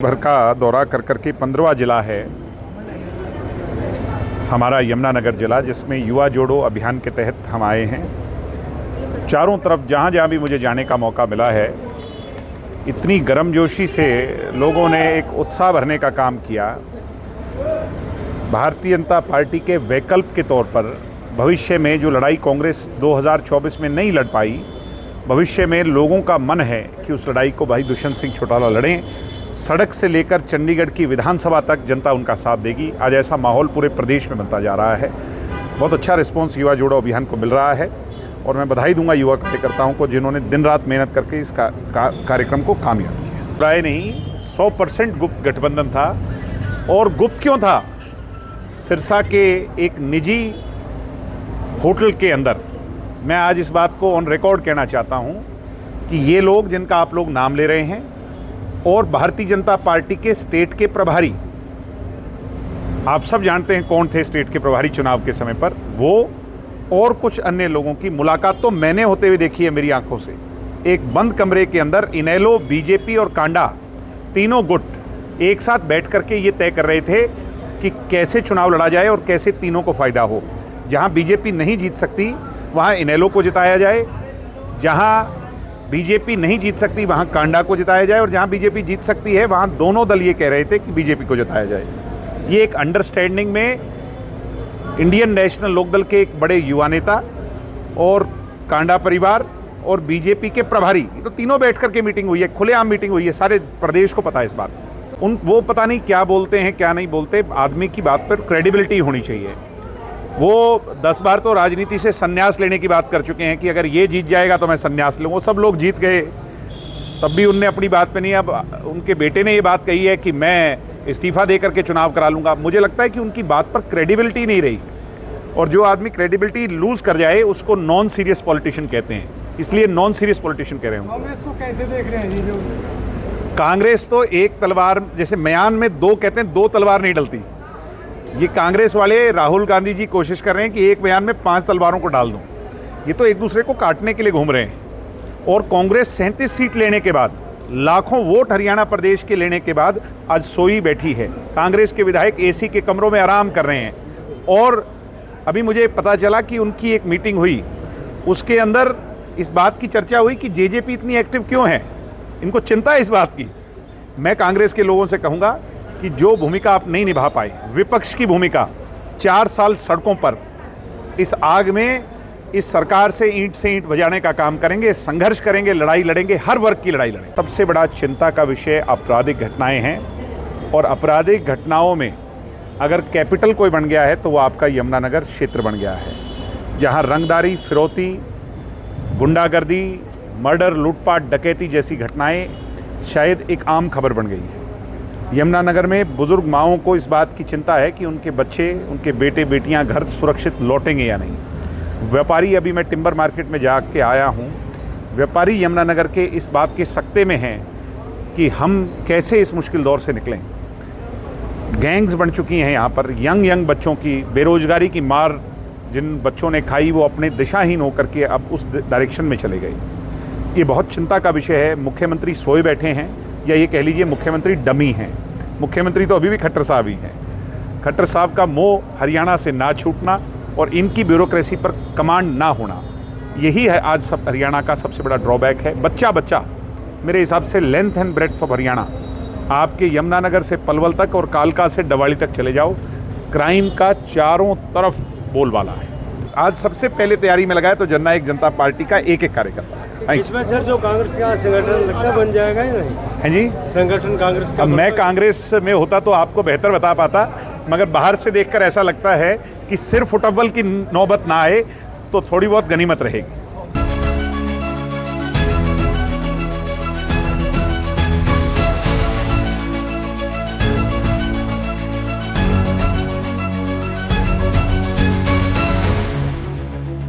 भर का दौरा कर करके 15वां जिला है हमारा यमुनानगर जिला, जिसमें युवा जोड़ो अभियान के तहत हम आए हैं। चारों तरफ जहाँ जहाँ भी मुझे जाने का मौका मिला है, इतनी गर्मजोशी से लोगों ने एक उत्साह भरने का काम किया। भारतीय जनता पार्टी के वैकल्प के तौर पर भविष्य में जो लड़ाई कांग्रेस 2024 में नहीं लड़ पाई, भविष्य में लोगों का मन है कि उस लड़ाई को भाई दुष्यंत सिंह चौटाला लड़ें। सड़क से लेकर चंडीगढ़ की विधानसभा तक जनता उनका साथ देगी। आज ऐसा माहौल पूरे प्रदेश में बनता जा रहा है। बहुत अच्छा रिस्पांस युवा जोड़ो अभियान को मिल रहा है और मैं बधाई दूंगा युवा कार्यकर्ताओं को, जिन्होंने दिन रात मेहनत करके इस कार्यक्रम को कामयाब किया। प्राय नहीं 100% गुप्त गठबंधन था। और गुप्त क्यों था? सिरसा के एक निजी होटल के अंदर मैं आज इस बात को ऑन रिकॉर्ड कहना चाहता हूं कि ये लोग जिनका आप लोग नाम ले रहे हैं और भारतीय जनता पार्टी के स्टेट के प्रभारी, आप सब जानते हैं कौन थे स्टेट के प्रभारी चुनाव के समय पर, वो और कुछ अन्य लोगों की मुलाकात तो मैंने होते हुए देखी है मेरी आंखों से। एक बंद कमरे के अंदर इनेलो, बीजेपी और कांडा तीनों गुट एक साथ बैठ करके ये तय कर रहे थे कि कैसे चुनाव लड़ा जाए और कैसे तीनों को फायदा हो। जहां बीजेपी नहीं जीत सकती वहां इनेलो को जिताया जाए, जहां बीजेपी नहीं जीत सकती वहां कांडा को जिताया जाए, और जहां बीजेपी जीत सकती है वहां दोनों दल ये कह रहे थे कि बीजेपी को जिताया जाए। ये एक अंडरस्टैंडिंग में इंडियन नेशनल लोकदल के एक बड़े युवा नेता और कांडा परिवार और बीजेपी के प्रभारी, तो तीनों बैठ करके मीटिंग हुई है, खुलेआम मीटिंग हुई है, सारे प्रदेश को पता है इस बात। वो पता नहीं क्या बोलते हैं क्या नहीं बोलते। आदमी की बात पर क्रेडिबिलिटी होनी चाहिए। वो 10 बार तो राजनीति से संन्यास लेने की बात कर चुके हैं कि अगर ये जीत जाएगा तो मैं संन्यास लूँ। वो सब लोग जीत गए, तब भी उनने अपनी बात पे नहीं। अब उनके बेटे ने ये बात कही है कि मैं इस्तीफा दे करके चुनाव करा लूँगा। मुझे लगता है कि उनकी बात पर क्रेडिबिलिटी नहीं रही, और जो आदमी क्रेडिबिलिटी लूज़ कर जाए उसको नॉन सीरियस पॉलिटिशियन कहते हैं, इसलिए नॉन सीरियस पॉलिटिशियन कह रहे हूँ। कांग्रेस को कैसे देख रहे हैं जो? कांग्रेस तो एक तलवार, जैसे म्यान में दो कहते हैं, 2 तलवार नहीं डलती। ये कांग्रेस वाले राहुल गांधी जी कोशिश कर रहे हैं कि एक बयान में 5 तलवारों को डाल दूं। ये तो एक दूसरे को काटने के लिए घूम रहे हैं। और कांग्रेस 37 सीट लेने के बाद, लाखों वोट हरियाणा प्रदेश के लेने के बाद आज सोई बैठी है। कांग्रेस के विधायक एसी के कमरों में आराम कर रहे हैं। और अभी मुझे पता चला कि उनकी एक मीटिंग हुई, उसके अंदर इस बात की चर्चा हुई कि जेजेपी इतनी एक्टिव क्यों है, इनको चिंता है इस बात की। मैं कांग्रेस के लोगों से कहूँगा कि जो भूमिका आप नहीं निभा पाए, विपक्ष की भूमिका, 4 साल सड़कों पर इस आग में इस सरकार से ईंट बजाने का काम करेंगे, संघर्ष करेंगे, लड़ाई लड़ेंगे, हर वर्ग की लड़ाई लड़ेंगे। सबसे बड़ा चिंता का विषय आपराधिक घटनाएं हैं, और आपराधिक घटनाओं में अगर कैपिटल कोई बन गया है तो वो आपका यमुनानगर क्षेत्र बन गया है, जहाँ रंगदारी, फिरौती, गुंडागर्दी, मर्डर, लूटपाट, डकैती जैसी घटनाएं शायद एक आम खबर बन गई है। यमुनानगर में बुजुर्ग माओं को इस बात की चिंता है कि उनके बच्चे, उनके बेटे बेटियां घर सुरक्षित लौटेंगे या नहीं। व्यापारी, अभी मैं टिम्बर मार्केट में जाके आया हूं, व्यापारी यमुनानगर के इस बात के सकते में हैं कि हम कैसे इस मुश्किल दौर से निकलें। गैंग्स बन चुकी हैं यहाँ पर, यंग बच्चों की बेरोजगारी की मार जिन बच्चों ने खाई, वो अपने दिशाहीन होकर के अब उस डायरेक्शन में चले गए। ये बहुत चिंता का विषय है। मुख्यमंत्री सोए बैठे हैं, या ये कह लीजिए मुख्यमंत्री डमी हैं। मुख्यमंत्री तो अभी भी खट्टर साहब ही हैं। खट्टर साहब का मोह हरियाणा से ना छूटना और इनकी ब्यूरोक्रेसी पर कमांड ना होना, यही है आज सब हरियाणा का सबसे बड़ा ड्रॉबैक है। बच्चा मेरे हिसाब से length and breadth of Haryana, आपके यमुनानगर से पलवल तक और कालका से डवाली तक चले जाओ, क्राइम का चारों तरफ बोलबाला है। आज सबसे पहले तैयारी में लगाया तो जननायक जनता पार्टी का एक कार्यकर्ता। इसमें सर जो कांग्रेस का संगठन लगता बन जाएगा या नहीं? है जी, संगठन कांग्रेस का। मैं कांग्रेस में होता तो आपको बेहतर बता पाता, मगर बाहर से देखकर ऐसा लगता है कि सिर्फ फुटबॉल की नौबत ना आए तो थोड़ी बहुत गनीमत रहेगी।